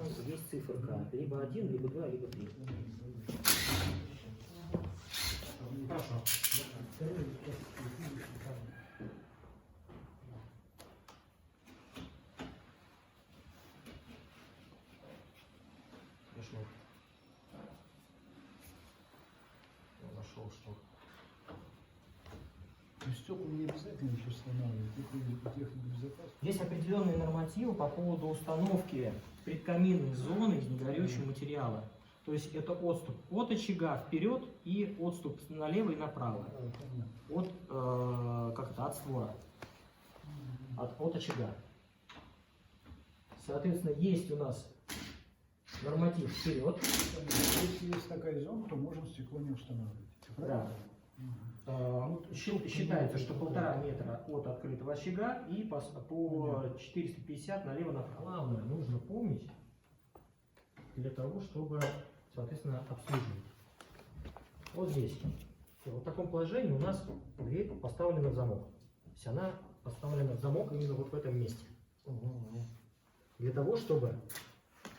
там есть циферка. Либо 1, либо 2, либо 3. Хорошо. Пришло. Я нашел, что. Стекла не обязательно еще устанавливать, это техника безопасности. Есть определенные нормативы по поводу установки предкаминной зоны из негорючего материала. То есть это отступ от очага вперед и отступ налево и направо. От створа. От очага. Соответственно, есть у нас норматив вперед. Если есть такая зона, то можем стекло не устанавливать. Да. Считается, что 1,5 метра от открытого очага и по 450 налево-направо. Главное, нужно помнить для того, чтобы, соответственно, обслуживать. Вот здесь. В таком положении у нас дверь поставлена в замок. То есть она поставлена в замок именно вот в этом месте. Для того, чтобы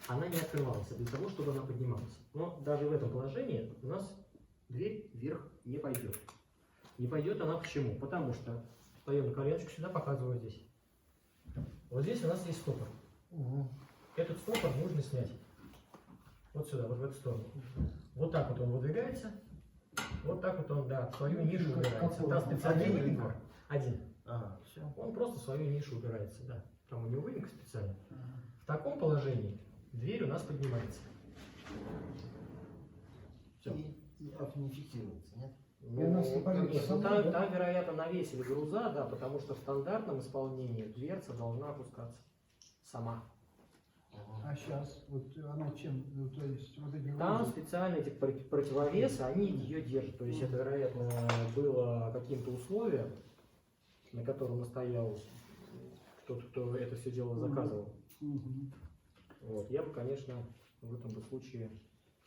она не открывалась, а для того, чтобы она поднималась. Но даже в этом положении у нас дверь вверх не пойдет. Не пойдет она почему? Потому что встаем на коленочку, сюда показываю здесь. Вот здесь у нас есть стопор. Этот стопор нужно снять. Вот сюда, вот в эту сторону. Вот так вот он выдвигается. Вот так вот он, да, в свою нишу убирается. Там специальный выемка. Один. Все. Он просто в свою нишу убирается, да. Там у него выемка специальная. В таком положении дверь у нас поднимается. Все. И не фиксируется, нет? Там, вероятно, навесили груза, да, потому что в стандартном исполнении дверца должна опускаться сама. А сейчас, вот она чем, ну, то есть вот эти Там грузы? специальные эти противовесы, они ее держат. То есть это, вероятно, было каким-то условием, на котором настоял кто-то, кто это все дело заказывал. Вот. Я бы, конечно, в этом бы случае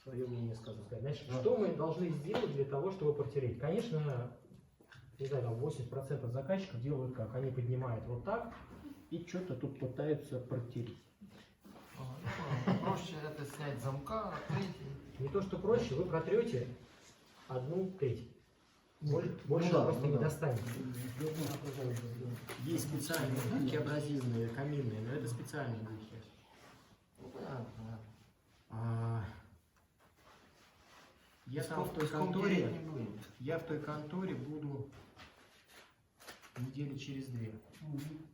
свое мнение сказать. Значит, что мы должны сделать для того, чтобы протереть? Конечно, не знаю, там 80% заказчиков делают как? Они поднимают вот так и что-то тут пытаются протереть. Проще это снять замка, открыть. Не то, что проще, вы протрете 1/3. Больше да, просто не да. достанете. Есть специальные губки абразивные, каминные, но это специальные губки. Я там в той конторе буду недели через 2.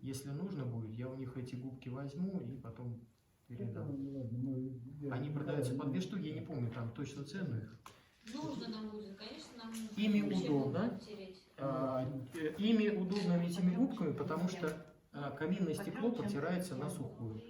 Если нужно будет, я у них эти губки возьму и потом передам. Они продаются по 2 штуки, я не помню там точно цену их. Нужно нам будет, конечно, нам нужно. Ими удобно. Ими удобно этими губками, потому что каминное стекло протирается на сухую.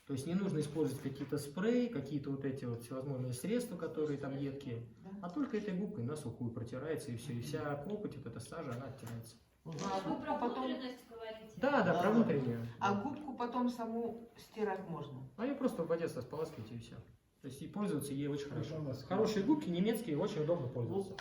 То есть не нужно использовать какие-то спреи, какие-то вот эти вот всевозможные средства, которые там едкие, а только этой губкой на сухую протирается и все. И вся копоть, вот эта сажа, она оттирается. Вы про внутренность говорите? Да, про внутреннюю. А губку потом саму стирать можно? А ее просто в воде споласкиваете и все. То есть и пользоваться ей очень хорошо. Хорошие губки немецкие, очень удобно пользоваться.